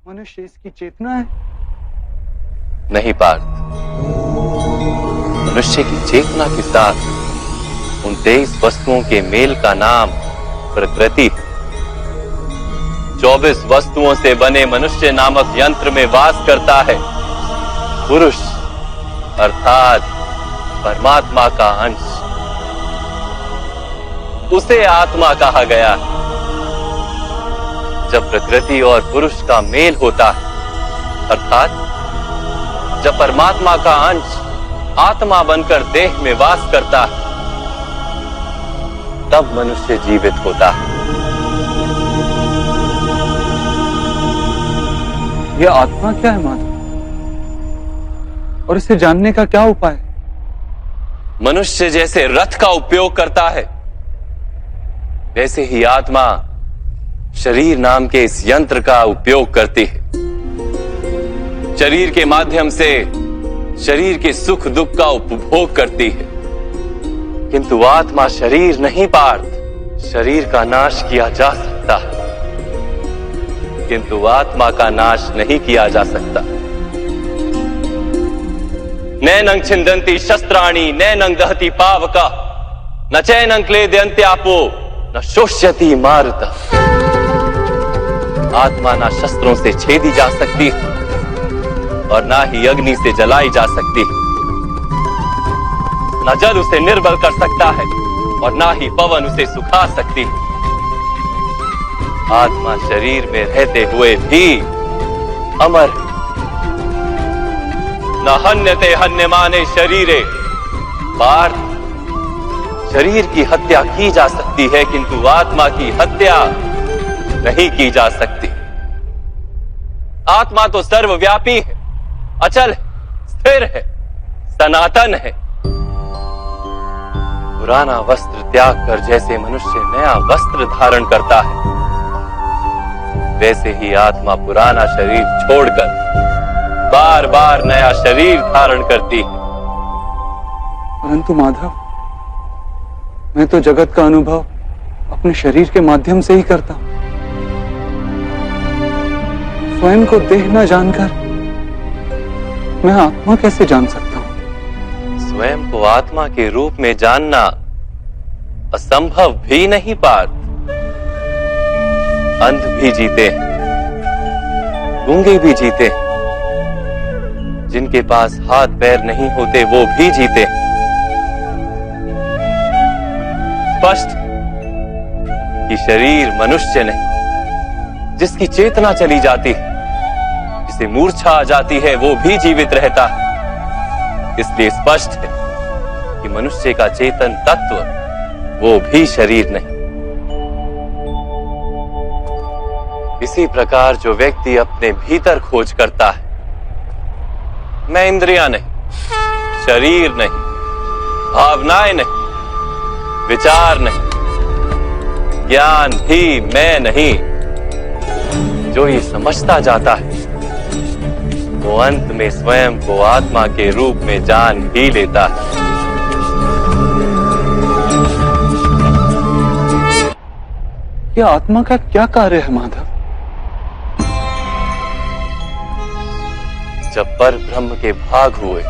मनुष्य इसकी चेतना है? नहीं पार्थ, मनुष्य की चेतना के साथ उन 23 वस्तुओं के मेल का नाम प्रकृति है। 24 वस्तुओं से बने मनुष्य नामक यंत्र में वास करता है पुरुष, अर्थात परमात्मा का अंश। उसे आत्मा कहा गया है। जब प्रकृति और पुरुष का मेल होता है, अर्थात जब परमात्मा का अंश आत्मा बनकर देह में वास करता है, तब मनुष्य जीवित होता है। यह आत्मा क्या है माधव, और इसे जानने का क्या उपाय? मनुष्य जैसे रथ का उपयोग करता है, वैसे ही आत्मा शरीर नाम के इस यंत्र का उपयोग करती है। शरीर के माध्यम से शरीर के सुख दुख का उपभोग करती है, किंतु आत्मा शरीर नहीं पार्थ। शरीर का नाश किया जा सकता है, किंतु आत्मा का नाश नहीं किया जा सकता। नैनं छिन्दन्ति शस्त्राणि नैनं दहति पावका न चैनं क्लेदयन्त्यापो न शोष्यति मारुता। आत्मा ना शस्त्रों से छेदी जा सकती है और ना ही अग्नि से जलाई जा सकती है। ना जल उसे निर्बल कर सकता है और ना ही पवन उसे सुखा सकती है। आत्मा शरीर में रहते हुए भी अमर है। न हन्यते हन्यमाने शरीरे। पार्थ, शरीर की हत्या की जा सकती है, किंतु आत्मा की हत्या नहीं की जा सकती। आत्मा तो सर्वव्यापी है, अचल है, स्थिर है, सनातन है। पुराना वस्त्र त्याग कर जैसे मनुष्य नया वस्त्र धारण करता है, वैसे ही आत्मा पुराना शरीर छोड़कर बार बार नया शरीर धारण करती है। परंतु माधव, मैं तो जगत का अनुभव अपने शरीर के माध्यम से ही करता हूं। स्वयं को देह न जानकर मैं आत्मा कैसे जान सकता हूं? स्वयं को आत्मा के रूप में जानना असंभव भी नहीं पार्थ। अंध भी जीते हैं, गूंगे भी जीते हैं, जिनके पास हाथ पैर नहीं होते वो भी जीते हैं। स्पष्ट कि शरीर मनुष्य नहीं, जिसकी चेतना चली जाती है, जिसे मूर्छा आ जाती है, वो भी जीवित रहता है। इसलिए स्पष्ट है कि मनुष्य का चेतन तत्व वो भी शरीर नहीं। इसी प्रकार जो व्यक्ति अपने भीतर खोज करता है, मैं इंद्रियां नहीं, शरीर नहीं, भावनाएं नहीं, विचार नहीं, ज्ञान भी मैं नहीं, जो ये समझता जाता है, वो अंत में स्वयं को आत्मा के रूप में जान ही लेता है। यह आत्मा का क्या कार्य है माधव? जब पर ब्रह्म के भाग हुए,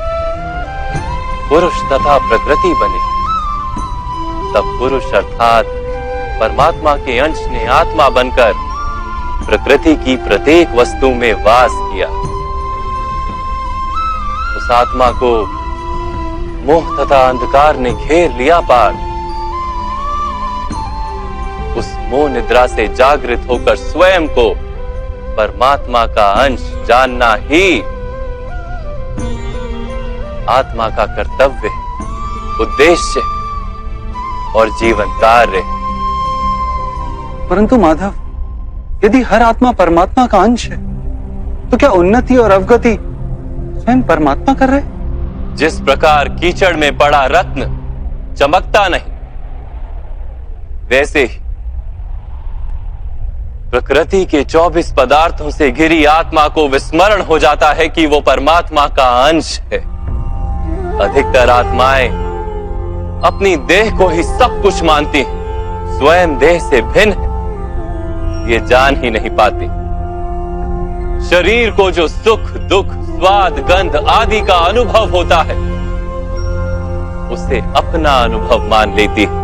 पुरुष तथा प्रकृति बने, तब पुरुष अर्थात परमात्मा के अंश ने आत्मा बनकर प्रकृति की प्रत्येक वस्तु में वास किया। उस आत्मा को मोह तथा अंधकार ने घेर लिया पार। उस मोह निद्रा से जागृत होकर स्वयं को परमात्मा का अंश जानना ही आत्मा का कर्तव्य, उद्देश्य और जीवन कार्य। परंतु माधव, यदि हर आत्मा परमात्मा का अंश है, तो क्या उन्नति और अवगति स्वयं परमात्मा कर रहे? जिस प्रकार कीचड़ में पड़ा रत्न चमकता नहीं, वैसे ही प्रकृति के 24 पदार्थों से घिरी आत्मा को विस्मरण हो जाता है कि वो परमात्मा का अंश है। अधिकतर आत्माएं अपनी देह को ही सब कुछ मानती हैं, स्वयं देह से भिन्न है, ये जान ही नहीं पाती। शरीर को जो सुख दुख स्वाद गंध आदि का अनुभव होता है उसे अपना अनुभव मान लेती है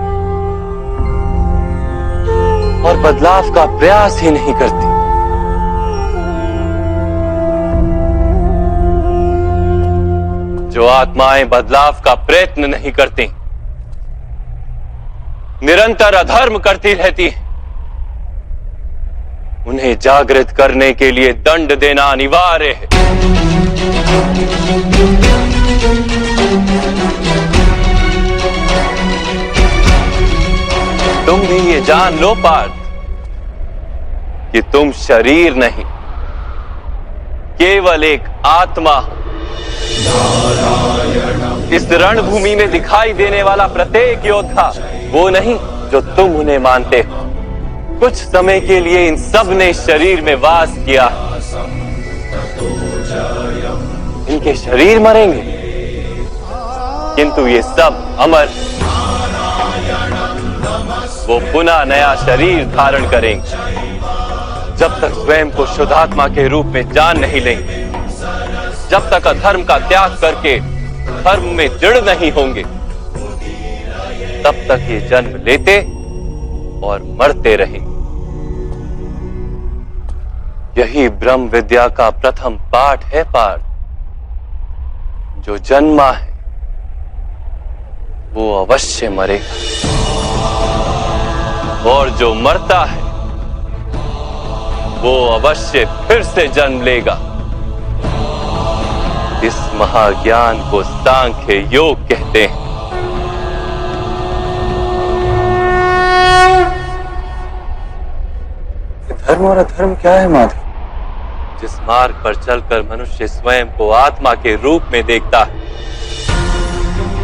और बदलाव का प्रयास ही नहीं करती। जो आत्माएं बदलाव का प्रयत्न नहीं करती, निरंतर अधर्म करती रहती हैं, उन्हें जागृत करने के लिए दंड देना अनिवार्य है। तुम भी ये जान लो पार्थ कि तुम शरीर नहीं, केवल एक आत्मा हो। इस रणभूमि में दिखाई देने वाला प्रत्येक योद्धा वो नहीं जो तुम उन्हें मानते हो। कुछ समय के लिए इन सब ने शरीर में वास किया, इनके शरीर मरेंगे किंतु ये सब अमर, वो पुनः नया शरीर धारण करेंगे। जब तक स्वयं को शुद्धात्मा के रूप में जान नहीं लेंगे, जब तक अधर्म का त्याग करके धर्म में दृढ़ नहीं होंगे, तब तक ये जन्म लेते और मरते रहेंगे। यही ब्रह्म विद्या का प्रथम पाठ है पार्थ। जो जन्मा है वो अवश्य मरेगा और जो मरता है वो अवश्य फिर से जन्म लेगा। इस महाज्ञान को सांख्य योग कहते हैं। धर्म और अधर्म क्या है माधव? जिस मार्ग पर चलकर मनुष्य स्वयं को आत्मा के रूप में देखता है,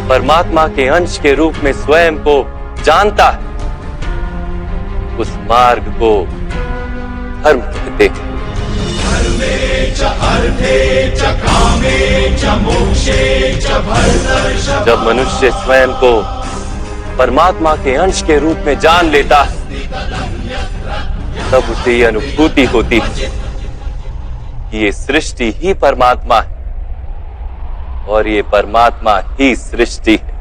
परमात्मा के अंश के रूप में स्वयं को जानता है, उस मार्ग को धर्म कहते हैं। जब मनुष्य स्वयं को परमात्मा के अंश के रूप में जान लेता है, तब उसे ये अनुभूति होती है कि ये सृष्टि ही परमात्मा है और ये परमात्मा ही सृष्टि है।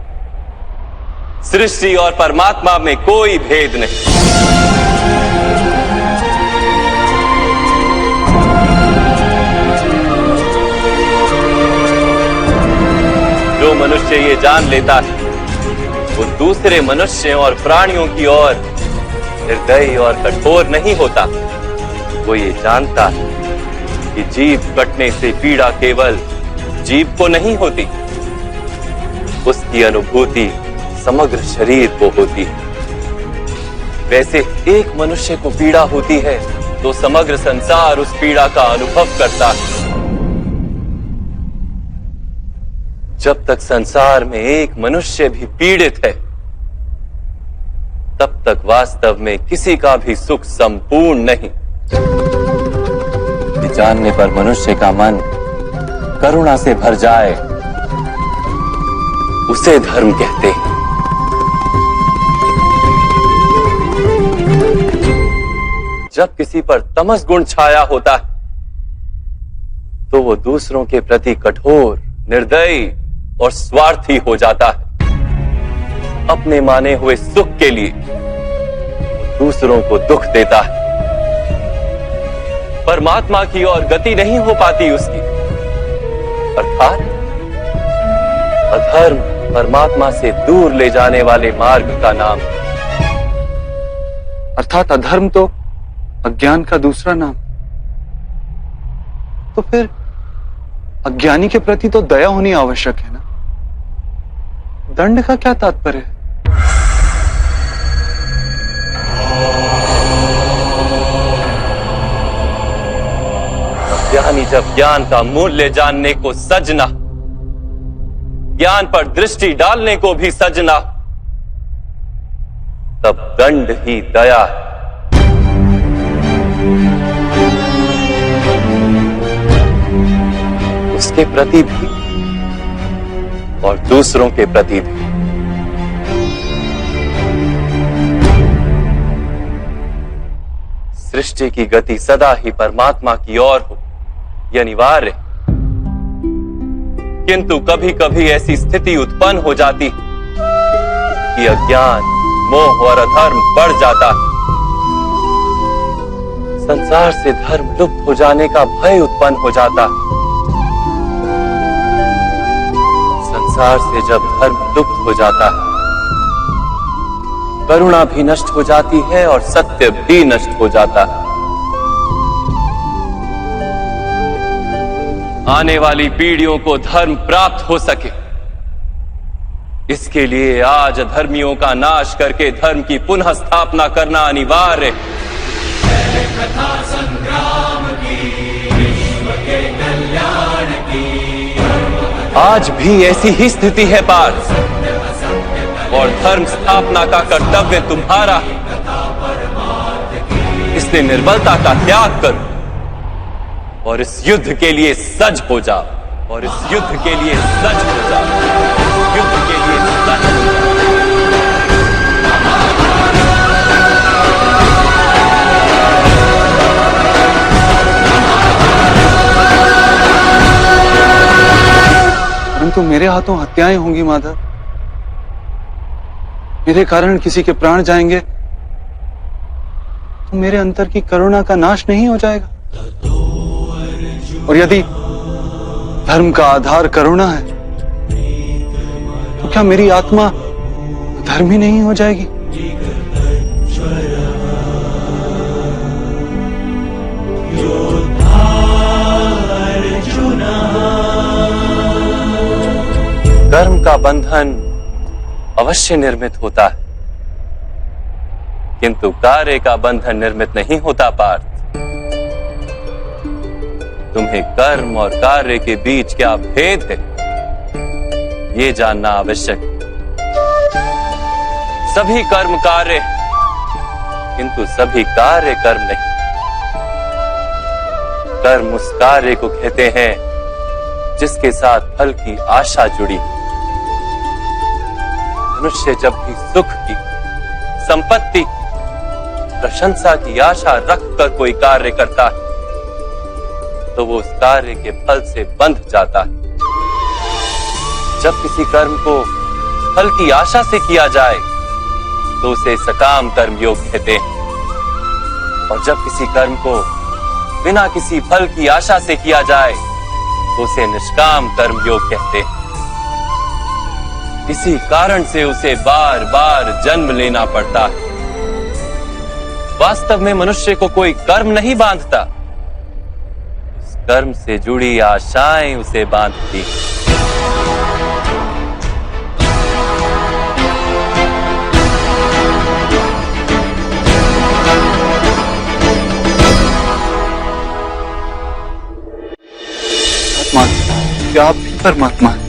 सृष्टि और परमात्मा में कोई भेद नहीं। जो मनुष्य ये जान लेता है वो दूसरे मनुष्यों और प्राणियों की ओर निर्दयी और कठोर नहीं होता। वो ये जानता है कि जीव कटने से पीड़ा केवल जीव को नहीं होती, उसकी अनुभूति समग्र शरीर को होती है। वैसे एक मनुष्य को पीड़ा होती है तो समग्र संसार उस पीड़ा का अनुभव करता है। जब तक संसार में एक मनुष्य भी पीड़ित है, तब तक वास्तव में किसी का भी सुख संपूर्ण नहीं। जानने पर मनुष्य का मन करुणा से भर जाए, उसे धर्म कहते हैं। जब किसी पर तमस गुण छाया होता है तो वो दूसरों के प्रति कठोर, निर्दयी और स्वार्थी हो जाता है। अपने माने हुए सुख के लिए दूसरों को दुख देता है। परमात्मा की ओर गति नहीं हो पाती उसकी, अर्थात अधर्म परमात्मा से दूर ले जाने वाले मार्ग का नाम। अर्थात अधर्म तो अज्ञान का दूसरा नाम। तो फिर अज्ञानी के प्रति तो दया होनी आवश्यक है ना? दंड का क्या तात्पर्य है? ज्ञानी जब ज्ञान का मूल्य जानने को सजना, ज्ञान पर दृष्टि डालने को भी सजना, तब दंड ही दया है। उसके प्रति भी और दूसरों के प्रति भी। सृष्टि की गति सदा ही परमात्मा की ओर हो, ये अनिवार्य है। किंतु कभी कभी ऐसी स्थिति उत्पन्न हो जाती कि अज्ञान, मोह और अधर्म बढ़ जाता है। संसार से धर्म लुप्त हो जाने का भय उत्पन्न हो जाता है। संसार से जब धर्म लुप्त हो जाता है, करुणा भी नष्ट हो जाती है और सत्य भी नष्ट हो जाता है। आने वाली पीढ़ियों को धर्म प्राप्त हो सके, इसके लिए आज अधर्मियों का नाश करके धर्म की पुनः स्थापना करना अनिवार्य है। कथा संग्राम की, विश्व के कल्याण की। आज भी ऐसी ही स्थिति है पार्थ, और धर्म स्थापना का कर्तव्य तुम्हारा है। इसलिए निर्बलता का त्याग करो और इस युद्ध के लिए सज हो जाओ, और इस युद्ध के लिए सज हो जाओ, युद्ध के लिए सज हो जाओ। परंतु मेरे हाथों हत्याएं होंगी माधव, मेरे कारण किसी के प्राण जाएंगे तो मेरे अंतर की करुणा का नाश नहीं हो जाएगा? और यदि धर्म का आधार करुणा है तो क्या मेरी आत्मा धर्मी नहीं हो जाएगी? कर्म का बंधन अवश्य निर्मित होता है, किंतु कार्य का बंधन निर्मित नहीं होता पार्थ। तुम्हें कर्म और कार्य के बीच क्या भेद है, ये जानना आवश्यक है। सभी कर्म कार्य है, किंतु सभी कार्य कर्म नहीं। कर्म उस कार्य को कहते हैं जिसके साथ फल की आशा जुड़ी। मनुष्य जब भी सुख की, संपत्ति, प्रशंसा की आशा रखकर कोई कार्य करता है तो वो उस कार्य के फल से बंध जाता है। जब किसी कर्म को फल की आशा से किया जाए तो उसे सकाम कर्म योग कहते हैं, और जब किसी कर्म को बिना किसी फल की आशा से किया जाए तो उसे निष्काम कर्म योग कहते हैं। इसी कारण से उसे बार बार जन्म लेना पड़ता है। वास्तव में मनुष्य को कोई कर्म नहीं बांधता, उस कर्म से जुड़ी आशाएं उसे बांधती। क्या आप भी परमात्मा हैं?